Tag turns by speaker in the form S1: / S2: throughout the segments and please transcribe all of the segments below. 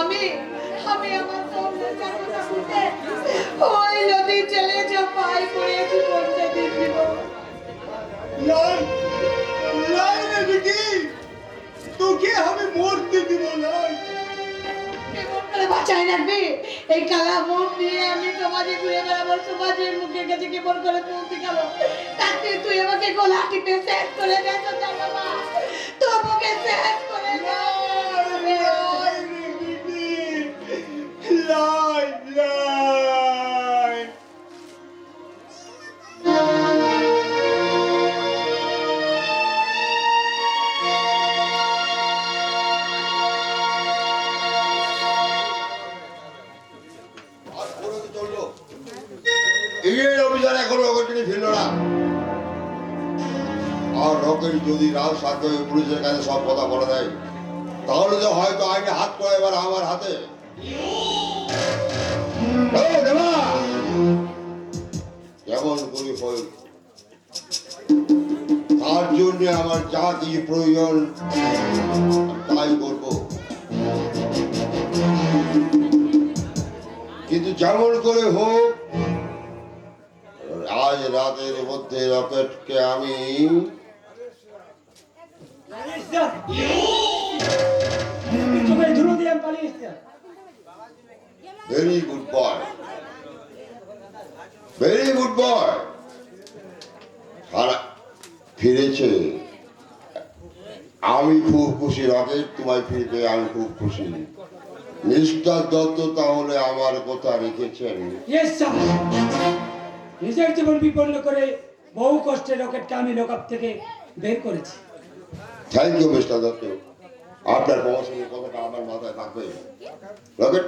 S1: আমি আমি আমার সংসার কথা বুঝে ওই নদীর জলে ঝাঁপাই পড়েছি বলতে দিদি
S2: লাই লাই রে বিটি তোকে আমি মরতে দিব না
S1: কেমন করে বাঁচাই রাখবি এই কালা মুখ নিয়ে আমি সমাজে ঘুরে বেড়াবো সমাজের মুখের কাছে কেমন করে পৌঁছে গেল তাতে তুই আমাকে গলা টিপে শেষ করে দেয় তো বাবা তো মুখে শেষ করে
S2: লাই লাই
S3: এই অভিযান এখন রকেটকে ফিরল না আর রকেট যদি রাত সাথে পুলিশের কাছে সব কথা বলে দেয় তাহলে তো হয়তো আইনে হাত পড়ে এবার আমার হাতে কেমন করি হই তার জন্য আমার যা কিছু প্রয়োজন তাই করব কিন্তু যেমন করে হোক আজ রাতের মধ্যে রকেটকে আমি very good boy very good boy সারা ফিরেছে আমি খুব খুশি রকেট তোমায় ফিরতে আমি খুব খুশি মিস্টার দত্ত তাহলে আমার কথা রেখেছেন
S4: নিজের জীবন বিপন্ন করে বহু কষ্টে রকেটকে আমি লকআপ থেকে বের করেছি
S3: থ্যাংক ইউ মিস্টার দত্ত আপনার প্রমোশনের কথাটা আমার মাথায় থাকবে রকেট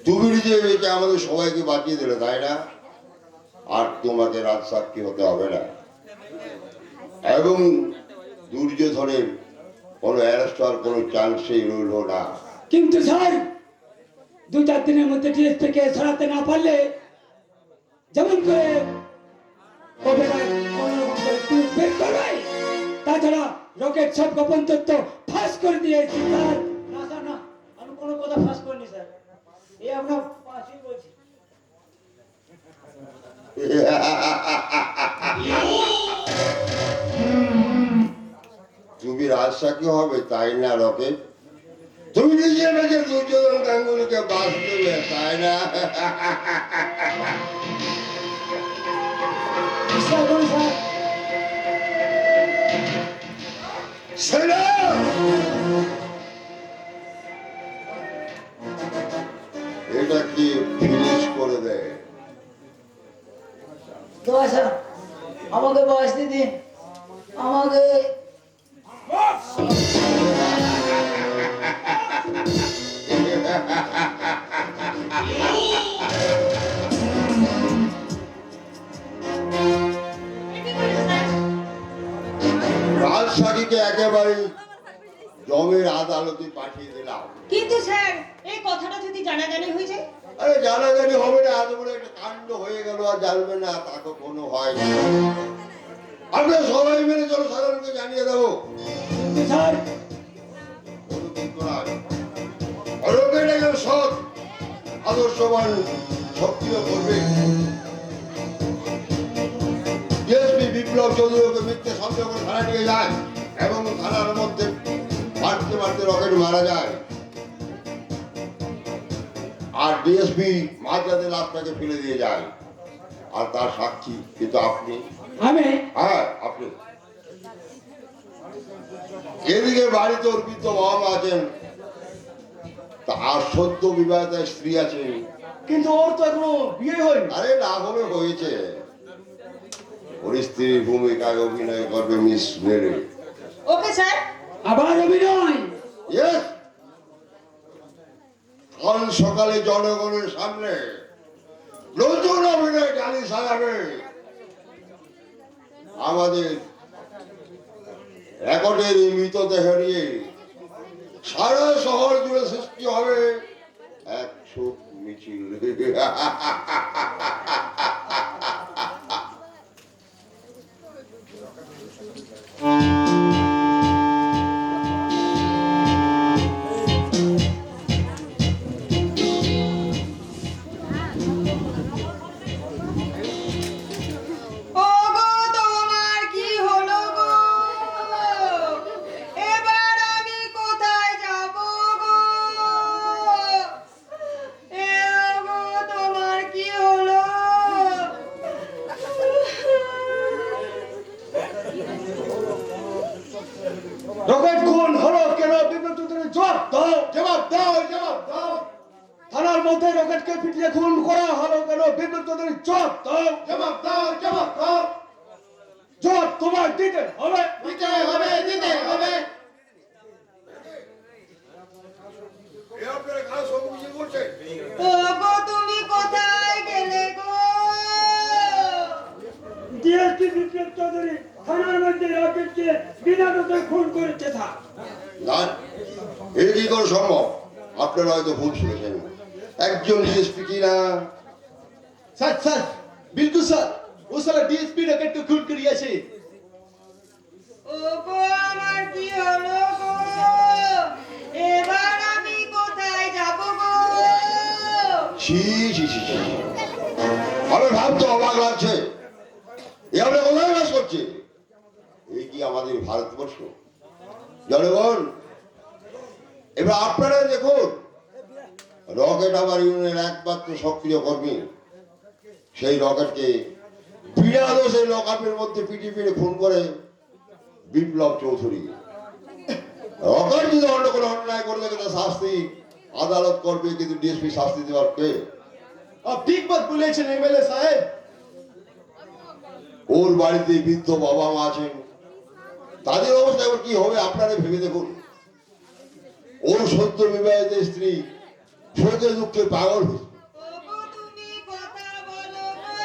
S3: তুমি নিজে এটা আমাদের সবাইকে বাঁচিয়ে দিলে তাই না আর তোমাকে রাত সাক্ষী হতে হবে না এবং দুর্যোধনের কোনো অ্যারেস্ট হওয়ার কোনো চান্সই রইল না
S4: কিন্তু স্যার 2-4 দিনের মধ্যে ডিএস থেকে সরাতে না পারলে যেমন করে তাছাড়া রকেট সব গোপন তথ্য ফাঁস করে দিয়েছি স্যার
S5: না স্যার না আমি কোনো কথা ফাঁস করিনি স্যার এই আমরা পাশে বলছি
S3: তুমি রাজসাক্ষী হবে তাই না রকেট তুমি নিজে নিজে দুর্যোধন গাঙ্গুলিকে বাস দেবে তাই না সেনা এটা কি ফিনিশ করে দেয়
S5: তো স্যার আমাকে বাঁচতে দিন আমাকে
S3: রাজসাক্ষীকে একেবারে জমের আদালতে পাঠিয়ে দিলাম
S1: কিন্তু স্যার এই কথাটা যদি জানাজানি হয়ে যায়
S3: আরে জানাজানি হবে না এত বড় একটা কাণ্ড হয়ে গেল আর জানবে না তা তো কোনো হয় না আমরা সবাই মিলে জনসাধারণকে জানিয়ে দেবো
S4: স্যার
S3: সৎ আদর্শবান সক্রিয় করবে ডিএসপি বিপ্লব চৌধুরীকে মিথ্যে সন্দেহ করে থানা নিয়ে যায় এবং থানার মধ্যে মারতে মারতে রকেট মারা যায় আর ডিএসপি মাঝরাতে লাশটাকে ফেলে দিয়ে যায় আর তার সাক্ষী কিন্তু আপনি
S4: আমি
S3: হ্যাঁ আপনি এদিকে বাড়িতে ওর বৃদ্ধ বাবা আছেন আর সদ্য বিবাহিত স্ত্রী আছে
S2: কিন্তু ওর তো এখনো বিয়ে হয়নি
S3: আরে না হলে হয়েছে ওর স্ত্রীর ভূমিকায় অভিনয় করবে মিস মেরি
S1: ওকে স্যার
S4: আবার অভিনয়
S3: ইয়েস কাল সকালে জনগণের সামনে নতুন অভিনয় গালি সাজাবে আমাদের রেকর্ডের মৃতদেহ নিয়ে সারা শহর জুড়ে সৃষ্টি হবে এক শোক মিছিল
S2: জবাব দাও, জবাব দাও।
S4: থানার মধ্যে রকেটকে পিটিয়ে খুন করা হলো কেন? বিপ্লব চৌধুরী জবাব দাও।
S2: জবাব দাও, জবাব দাও।
S4: জবাব তোমার দিতে হবে।
S2: দিতে হবে, দিতে হবে।
S3: এ আপনারা খারাপ সব বুঝে বলছেন।
S1: ওগো তুমি কোথায় গেলে গো?
S4: ডিএসপি বিপ্লব চৌধুরী থানার মধ্যে রকেটকে বিনা দোষে খুন করেছে স্যার।
S3: না, এটা কি করে সম্ভব? আপনারা হয়তো ভুল শুনেছেন। একজন ডিএসপি কি না?
S2: স্যার, স্যার, বিল্কুল স্যার, ও সালা ডিএসপি রকেটকে খুন করিয়েছে।
S1: ওগো আমার কি হলো গো? এবার আমি কোথায় যাব গো?
S3: ছি ছি ছি ছি। আমি ভাবতে অবাক লাগছে, এ আমরা কোথায় বাস করছি? এই কি আমাদের ভারতবর্ষ? জনগণ, এবার আপনারা দেখুন, রকেট আমার ইউনিয়নের একমাত্র সক্রিয় কর্মী। সেই রকেটকে বিনা দোষে লকআপের মধ্যে পিটিয়ে খুন করে বিপ্লব চৌধুরী। রকেট যদি অন্য কোনো অন্যায় করে থাকে তার শাস্তি আদালত করবে, কিন্তু ডিএসপি শাস্তি দেওয়ার কে?
S2: आप ठीक बात বলেছেন এমএলএ সাহেব।
S3: ওর বাড়িতে বৃদ্ধ বাবা মা আছেন, তাদের অবস্থা এবার কি হবে আপনারা ভেবে দেখুন। ওর সদ্য বিবাহিত স্ত্রী শোকে দুঃখে পাগল হয়েছে।
S1: ওগো তুমি কথা বলো গো।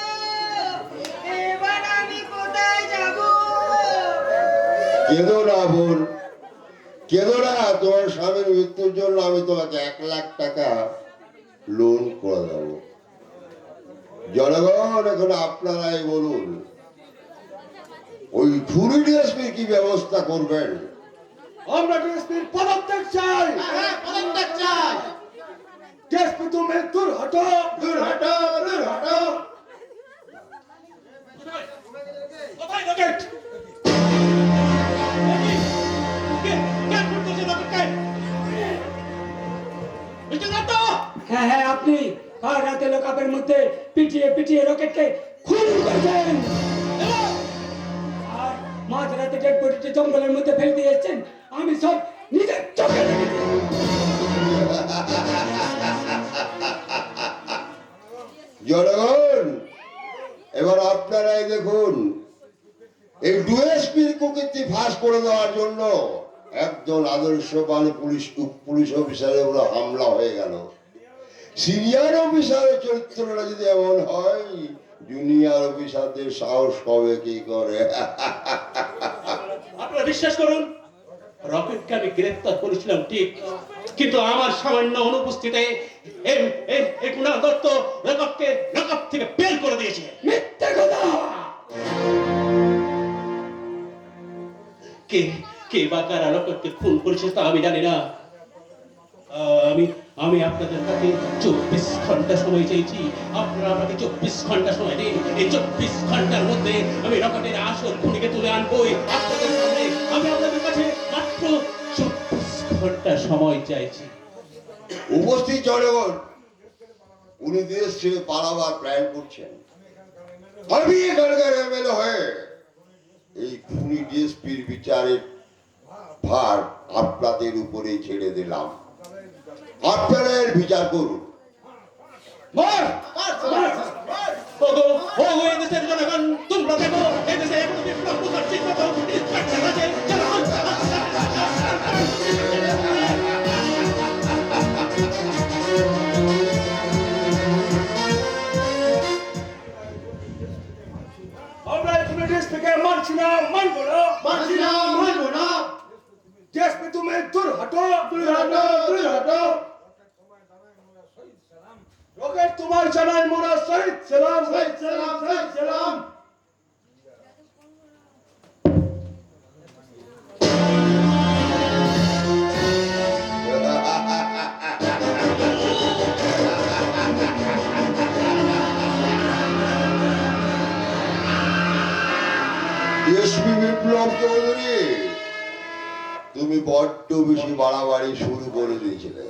S1: এবার আমি কোথায় যাব?
S3: কেঁদো না বোন, কেঁদো না। তোমার স্বামীর মৃত্যুর জন্য আমি তোমাকে 1 লাখ টাকা লোন করে দেবো। জনগণ, এখন আপনারাই বলুন, ওই খুনি ডিএসপি কি ব্যবস্থা করবেন?
S4: আমরা ডিএসপির পদত্যাগ চাই।
S2: হ্যাঁ, পদত্যাগ চাই।
S4: ডিএসপি তুমি দূর হটো।
S2: দূর হটো, দূর হটো।
S4: কোথায় রকেট? হ্যাঁ হ্যাঁ, আপনি কাল রাতে লকআপের মধ্যে পিটিয়ে পিটিয়ে রকেটকে খুন করেছেন আর মাঝ রাতে ডেড বডিটি জঙ্গলের মধ্যে ফেলে দিয়ে এসেছেন। আমি সব নিজের চোখে দেখেছি।
S3: জনগণ, এবার আপনারাই দেখুন, এই ডিএসপির কুকীর্তি ফাঁস করে দেওয়ার জন্য একজন আদর্শবান পুলিশ অফিসারের উপর হামলা হয়ে গেল। সিনিয়র অফিসারের চরিত্রটা যদি এমন হয়, জুনিয়র অফিসারদের সাহস হবে কি করে?
S6: আপনারা বিশ্বাস করুন, রকেটকে আমি গ্রেফতার করেছিলাম ঠিক, কিন্তু আমার সামান্য অনুপস্থিতিতে এই কুণাল দত্ত রকেটকে লকআপ থেকে বের করে দিয়েছে।
S4: মিথ্যে কথা।
S6: কে কে বা কারা রকেটকে খুন করেছে তা আমি জানি না। আমি আপনাদের কাছে 24 ঘন্টা সময় চেয়েছি। আপনারা আমাকে 24 ঘন্টা সময় দিন। এই 24 ঘন্টার মধ্যে আমি রকেটের আসল খুনিকে তুলে আনবোই আপনাদের সামনে। আমি আপনাদের কাছে মাত্র 24 ঘন্টা সময় চাইছি।
S3: উপস্থিত জনগণ, উনি দেশ ছেড়ে পালাবার প্ল্যান করছেন। আমি এখানকার এমএলএ হয়ে এই খুনি ডিএসপির বিচারের ভার আপনাদের উপরেই ছেড়ে দিলাম। আপনারা এর বিচার করুন।
S4: মার
S6: ওগো এই দেশের জনগণ, তোমরা দেখো এই দেশে এখনো বিপ্লব প্রকার ঠিক মতো ইন্সপেক্টর আছে।
S4: আমরা এখানে ডিএসপিকে মানছি না, মানবো না।
S2: মানছি না, মানবো না।
S4: ডিএসপি তুমি দূর হটো।
S2: দূর হটো, দূর হটো।
S4: রকেট তোমার জানাই মোরা শহীদ সালাম।
S2: শহীদ সালাম, শহীদ সালাম।
S3: ডিএসপি বিপ্লব চৌধুরী, তুমি বড্ড বেশি বাড়াবাড়ি শুরু করে দিয়েছিলে,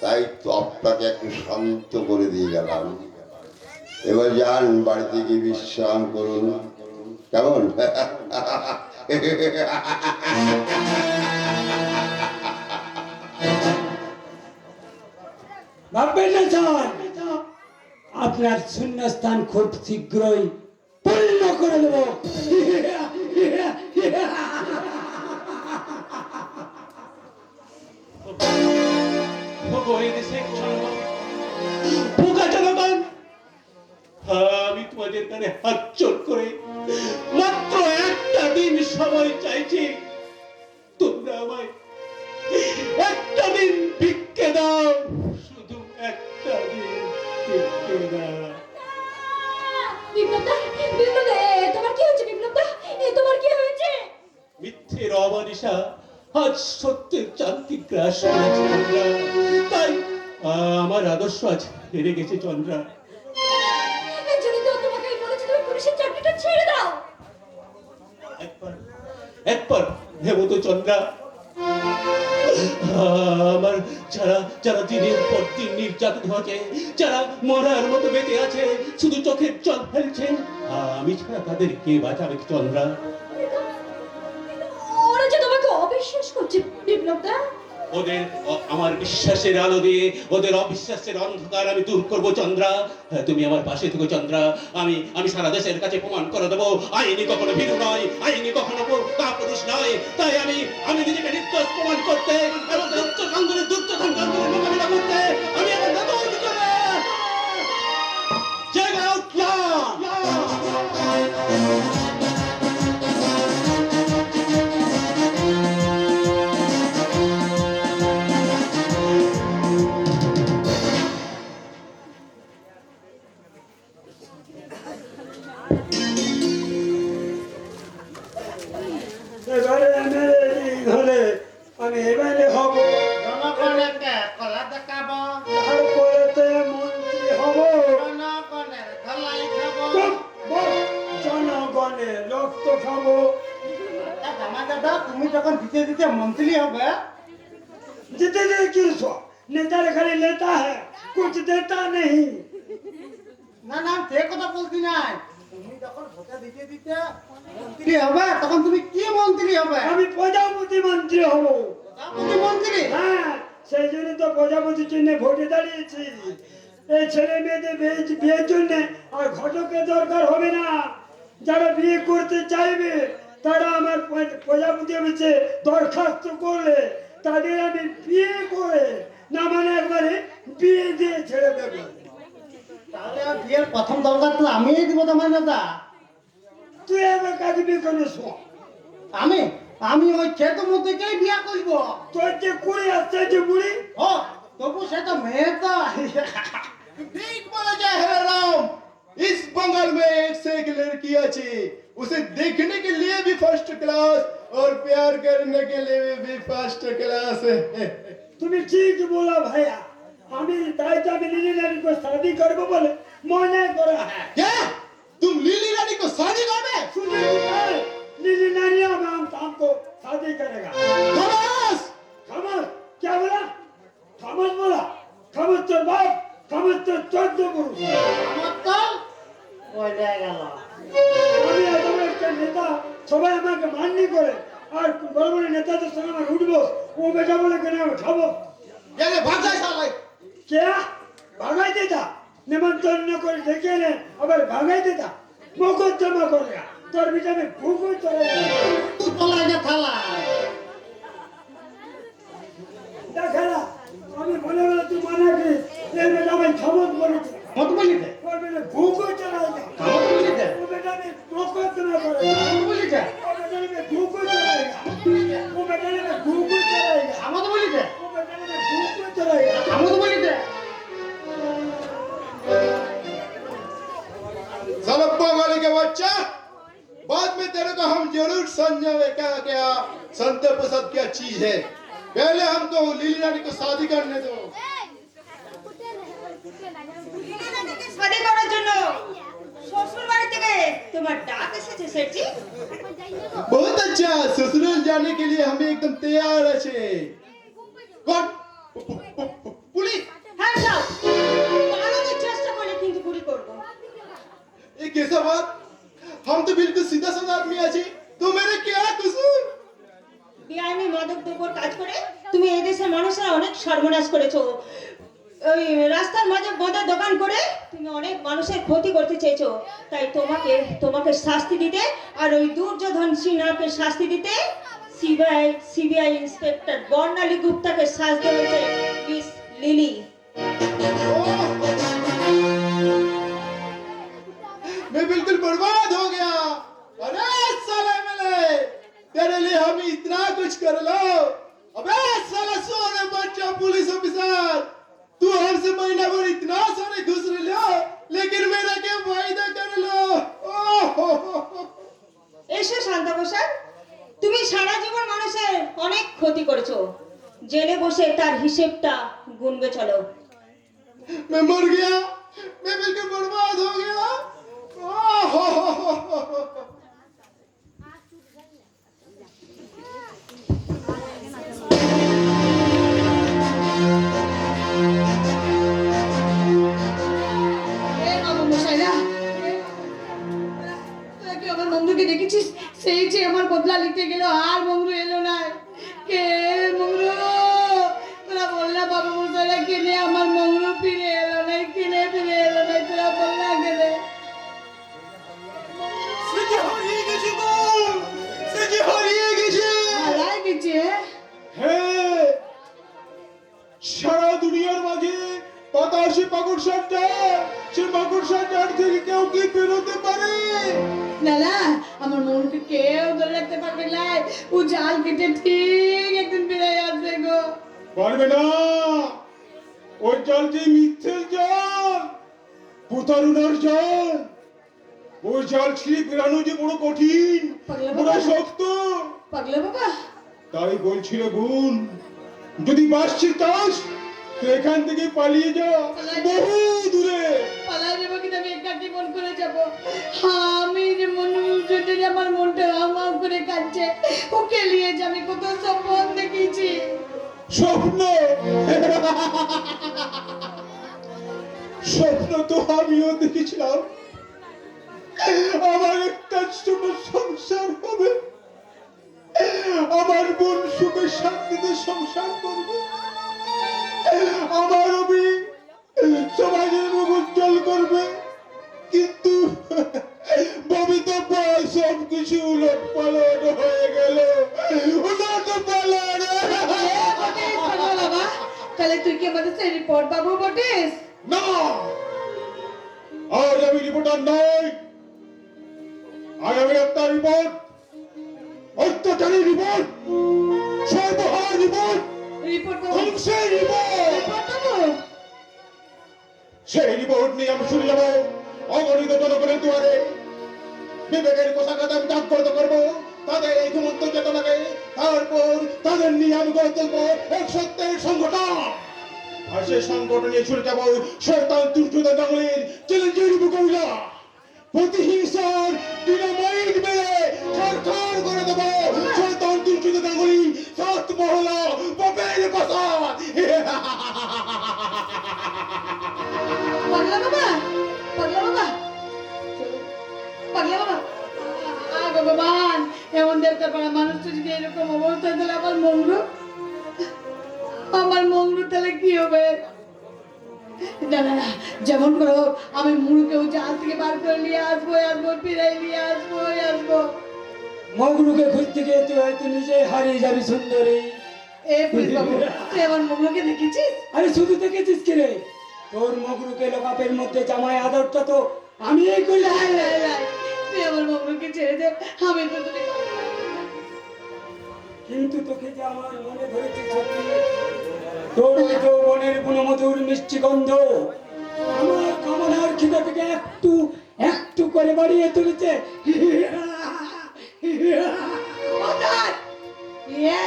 S3: তাই তো আপনাকে একটু শান্ত করে দিয়ে গেলাম। এবার যান, বাড়িতে গিয়ে বিশ্রাম করুন, কেমন?
S4: ভাববেন না স্যার, আপনার শূন্যস্থান খুব শীঘ্রই পূর্ণ করে দেব।
S6: ওগো, এই দেশের জনগণ, বোকা জনগণ, আমি তোমাদের কানে হাত জোড় করে মাত্র একটা দিন সময় চাইছি। তোমরা আমায় একটা দিন ভিক্ষে দাও, শুধু একটা দিন ভিক্ষে দাও।
S1: বিপ্লবদা, বিপ্লবদা, তোমার কি হয়েছে? বিপ্লবদা, তোমার কি হয়েছে?
S6: মিথ্যের অমানিসা আজ সত্যের চান্তি গ্রাস করেছে চন্দ্রা। তাই আমার আদর্শ আজ হেরে গেছে চন্দ্রা।
S1: একজনই তো তোমাকে বলেছে তুমি পুলিশের চাকরিটা ছেড়ে দাও।
S6: একবার ভেবো তো চন্দ্রা, আমার যারা যারা দিনের পর দিন নির্যাতিত হচ্ছে, যারা মরার মতো বেঁচে আছে, শুধু চোখের জল ফেলছে, আমি ছাড়া তাদের কে বাঁচাবে চন্দ্রা?
S1: ওরা যে তোমাকে অবিশ্বাস করছে বিপ্লবদা।
S6: ওদের আমার বিশ্বাসের আলো দিয়ে ওদের অবিশ্বাসের অন্ধকার আমি দূর করবো চন্দ্রা। তুমি আমার পাশে থেকো চন্দ্রা। আমি সারা দেশের কাছে প্রমাণ করে দেবো আইনি কখনো ভীরু নয়, আইনি কখনো কাপুরুষ নয়। তাই আমি নিজেকে নির্দোষ প্রমাণ করতে এবং দুর্যোধনের মোকাবিলা করতে আমি আমার নতুন করে জেগে উঠলাম।
S4: এবারে ধরে আমি এবারে হব,
S5: জনগণকে কলা দেখাব,
S4: তারপরেতে মন্ত্রী হব,
S5: জনগণের ধলাই খাব।
S4: জনগণের রক্ত খাবো।
S5: জামাই দাদা, তুমি যখন দিতে দিতে মন্ত্রী হবে,
S4: जितने देर की सो नेता खाली लेता है कुछ देता नहीं।
S5: না না সে কথা বলছি নাই, তুমি যখন ভোটে দিতে দিতে মন্ত্রী হবে তখন তুমি কি মন্ত্রী হবে?
S4: আমি প্রজাপতি মন্ত্রী হব।
S5: প্রধানমন্ত্রী মন্ত্রী?
S4: হ্যাঁ, সেই জন্য তো প্রজাপতি চিহ্নে ভোটে দাঁড়িয়েছি। এই ছেলে মেয়েদের বিয়ের জন্য আর ঘটকের দরকার হবে না। যারা বিয়ে করতে চাইবে তারা আমার প্রজাপতি অফিসে দরখাস্ত করলে তাদের আমি বিয়ে করে না মানে একবারে বিয়ে দিয়ে ছেড়ে দেবো।
S5: তাহলে আর বিয়ের প্রথম দরকার তো আমিই দিব জামাই দাদা।
S4: তুই আমার কাছে বিয়ে করে শো।
S5: আমি আমি ওই ছেলে মধ্যেই বিয়ে করব।
S4: তোর যে কুড়ি আসছে যে বুড়ি,
S5: ও তবু সে তো মেয়ে তো।
S2: ठीक बोला जाए है राम। इस बंगाल में एक से एक लड़की अच्छी, उसे देखने के लिए भी फर्स्ट क्लास और प्यार करने के लिए भी फर्स्ट क्लास है।
S4: তুমি ঠিক বলো ভাইয়া। আমি তাই তো আমি নীলি নারীকে শাদি করবো বলে মনে করা है।
S2: क्या तुम लीली रानी को शादी करोगे?
S4: सुने नीली नारी हमको शादी करेगा।
S2: खलास
S4: खमस क्या बोला? खमस बोला? खमस तो बाप, खमस तो 14 पुरुष।
S5: আমার তো বলে গেল।
S4: আমি একদম একটা নেতা, সবাই আমাকে মান্য করে আর বড় বড় নেতাদের সঙ্গে আমার উঠবো, ও বেটা বলে কেন আমি খাবো।
S2: ये ले भाग जा साला।
S4: क्या भागाई देता? निमंत्रण করে ডেকে এনে আবার ভাগাই দেতা, মোকদ্দমা করেগা। তোর বেটা में भूखो चलेगा।
S5: তুই তোলা যে থালা।
S4: দেখালা আমি মনে মনে তুই মানা করিস, এই বেটা আমি খবর বলেছি।
S5: মত বলিতে
S4: ওর বেটা ভूखो चलेगा।
S5: মত বলিতে
S4: ও বেটা में মোকদ্দমা করেগা।
S5: মত বলিতে
S4: ও বেটা में भूखो चलेगा। ও বেটা में भूखो चलेगा।
S5: আমত বলিতে
S4: ও বেটা में भूखो चलेगा।
S5: আমত বলিতে।
S2: साला बंगाली के बच्चा, बाद में तेरे को हम जरूर समझावे क्या क्या संत प्रसाद क्या चीज है। पहले हमको लीली रानी को शादी करने दो।
S1: শাদি করার জন্য শ্বশুর বাড়ি থেকে তোমার ডাক এসেছে সেটি।
S2: बहुत अच्छा, ससुराल जाने के लिए हमें एकदम तैयार है। कौन? पुलिस?
S1: হ্যাঁ যাও, পালানোর চেষ্টা করলে কিন্তু গুলি করবো।
S2: ये कैसा बात? हम तो बिल्कुल सीधा साधा आदमी আছে, तो मेरे क्या कसूर?
S1: বেআইনি মাদক দ্রব্যর কাজ করে তুমি এই দেশের মানুষের অনেক সর্বনাশ করেছো।
S7: ওই রাস্তার মাঝে মদের দোকান করে তুমি অনেক মানুষের ক্ষতি করতে চেয়েছো, তাই তোমাকে শাস্তি দিতে আর ওই দুর্যোধন সিনহাকে শাস্তি দিতে সিবিআই ইন্সপেক্টর বর্ণালী গুপ্তাকে শাস্তি হয়েছে মিস লিলি।
S2: मैं बिल्कुल बर्बाद हो गया। अरे साले मिले, तेरे लिए हम इतना कुछ कर लो। अबे साला सोने बच्चा पुलिस ऑफिसर, तू हमसे महीना भर इतना सारे घुस लो, लेकिन मेरा क्या फायदा कर लो।
S7: এসো শান্তা প্রসাদ, তুমি সারা জীবন মানুষের অনেক ক্ষতি করেছো, জেলে বসে তার হিসেবটা গুনবে চলো।
S2: मैं मर गया, मैं बिल्कुल बर्बाद हो गया।
S1: এ বাবা মশাইরা, তোরা কি আমার বন্ধুকে দেখেছিস? সেই যে আমার বদলা নিতে গেল আর বন্ধু এলো না। কে মংরু? তোরা বললা বাবা মশাইরা কিনে আমার মংরু ফিরে এলো না, কিনে ফিরে এলো না, তোরা বললা গেলে হারাই গেছে।
S2: হ্যাঁ, সারা দুনিয়ার মাঝে বাতাসে মাকড়সার জাল, সে মাকড়সার জাল থেকে কেউ কি বেরোতে পারে?
S1: না না, আমার মনকে কেউ ধরে রাখতে পারবে না। ও জাল কেটে ঠিক একদিন ফিরে আসবে গো।
S2: পারবে না, ওই জাল যে মিথ্যের জাল, প্রতারণার জাল। ওই জাল ছিঁড়ে বেরানো যে বড় কঠিন, বড় শক্ত।
S1: পাগলা বাবা,
S2: তাই বলছিল বোন, যদি বাঁচতে চাস তো এখান থেকে পালিয়ে যা বহু দূরে।
S1: পালাই যাবো কিন্তু আমি একা জীবন করে যাবো। আমি যে জন্য যে আমার মনটা হাওয়া করে কাঁদছে, ওকে নিয়ে যে আমি কত স্বপ্ন দেখেছি।
S2: স্বপ্ন স্বপ্ন তো আমিও দেখেছিলাম, আমার একটা ছোট সংসার হবে, আমার বোন সুখে শান্তিতে সংসার করবে, আমার অভি সমাজের মুখ উজ্জ্বল করবে। কিন্তু ভবিতব্য সব কিছু উলট পালট হয়ে গেল, উলট পালট।
S1: পাগলা বাবা, তাহলে তুই কি আমাদের সেই রিপোর্ট বাবু বটিস?
S2: না, আজ আমি রিপোর্টার নই, আজ আমি একটা রিপোর্ট, অত্যাচারী রিপোর্ট, সর্বহার রিপোর্ট,
S1: রিপোর্ট বাবু,
S2: ধ্বংসের রিপোর্ট।
S1: রিপোর্ট বাবু,
S2: সেই রিপোর্ট নিয়ে আমি শুনে যাবো অগণিত জনগণের দুয়ারে। বিবেকের কোষাগার আমি জাগ্রত করবো তাদের এই ঘুমন্ত চেতনাকে, তারপর তাদের নিয়ে আমি গড়ে তুলবো এক সত্যের সংগঠন। আর সেই সংগঠন নিয়ে ছুটে যাবো শয়তান দুর্যোধন জঙ্গলের চ্যালেঞ্জের মোকাবিলা। প্রতিহিংসার ডিনামাইট মেরে ছারখার করে দেবো শয়তান দুর্যোধন জঙ্গলি সাত মহলা বাপের কথা।
S1: পাগলা বাবা, পাগলা বাবা, পাগলা বাবা, ভগবান, এমন দেবতা পাড়া মানুষটা যদি এরকম অবস্থা, তাহলে আমার মংরু তাহলে কি হবে? না না না, যেমন করে হোক আমি মুরুকেও জাল থেকে বার করে নিয়ে আসবো, ফিরাই নিয়ে আসবো।
S4: মগরুকে খুঁজতে গিয়ে তুই হয়তো নিজে হারিয়ে যাবি সুন্দরী।
S1: এ পুলিশ বাবু, তুই আমার মংরুকে দেখেছিস?
S4: আরে শুধু দেখেছিস কি রে, তোর মগরুকে লোকাপের মধ্যে জামাই আদরটা তো আমি এই করি।
S1: রাই, তুই আমার মংরুকে ছেড়ে দে, আমি তো তোকে।
S4: কিন্তু তোকে যে আমার মনে ধরেছে সত্যি, তোর ওই যৌবনের গুণমধুর মিষ্টি গন্ধ আমার কামনার খিদা থেকে একটু একটু করে বাড়িয়ে তুলেছে।
S1: ওটার ইয়ে,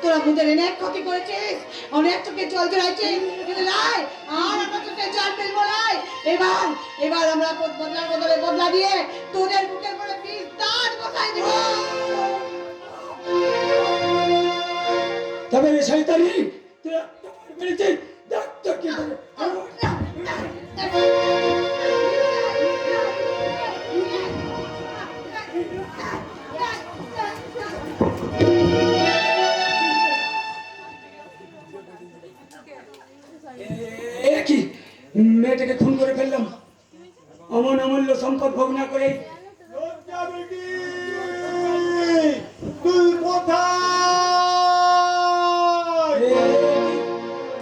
S1: তোরা মুদের অনেক ক্ষতি করেছিস, অনেক চোখে জল জড়াইছিস, কিন্তু লাই আর আমরা চোখে জল ফেলবো লাই। এবার আমরা বদলার বদলে বদলা দিয়ে তোদের বুকের করে বিষ দাঁত বসাই দিব।
S4: তবে রে শয়তানি, তুই মেরেছিস, দেখ তোর কি করে। মেয়েটাকে খুন করে ফেললাম, অমূল্য সম্পদ ভোগ না করে।
S2: লজ্জা বেটি, তুই কোথায়?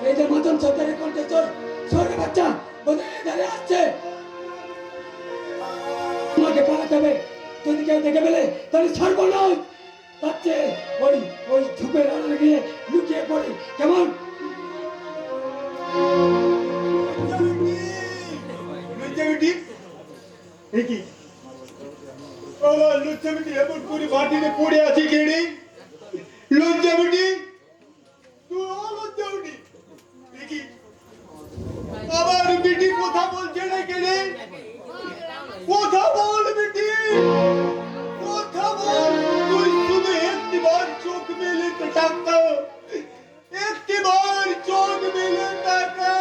S4: এই যে মতন সরকারের কণ্ঠেশ্বর সরকার বাচ্চা ওদের ধারে আসছে, তোমাকে পালাতে হবে। যদি কেউ দেখে ফেলে তাহলে ছাড়বো না। তার চেয়ে ওই ঝুপের আড়ালে গিয়ে লুকিয়ে পড়ি, কেমন?
S2: লজ্জা বেটি, এ কি? আমার লজ্জা বেটি এমন করে মাটিতে পড়ে আছে কেড়ে? লজ্জা বেটি, তুই লজ্জা বেটি, এ কি? আমার বেটি কথা বলছে না কেড়ে? কথা বল বেটি, কথা বল। তুই শুধু একটিবার চোখ মেলে তাকা, একটিবার চোখ মেলে তাকা।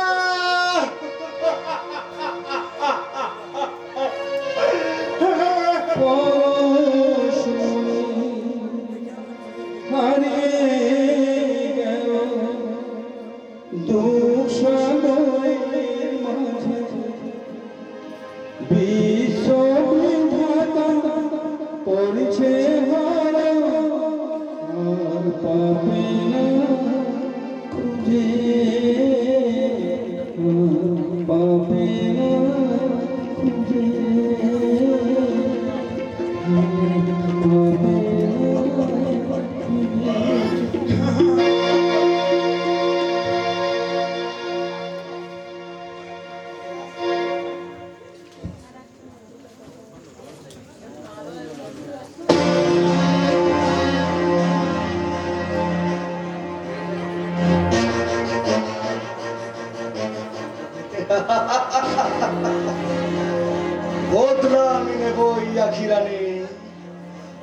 S8: বদলা আমি নেব আখিরানি।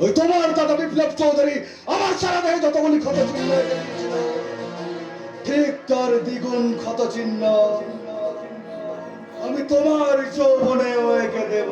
S8: ওই তোমার দাদা বিপ্লব চৌধুরী আমার সারা দেহে যতগুলি ক্ষত চিহ্ন ঠিক তার দ্বিগুণ ক্ষত চিহ্ন আমি তোমার যৌবনে এঁকে দেব।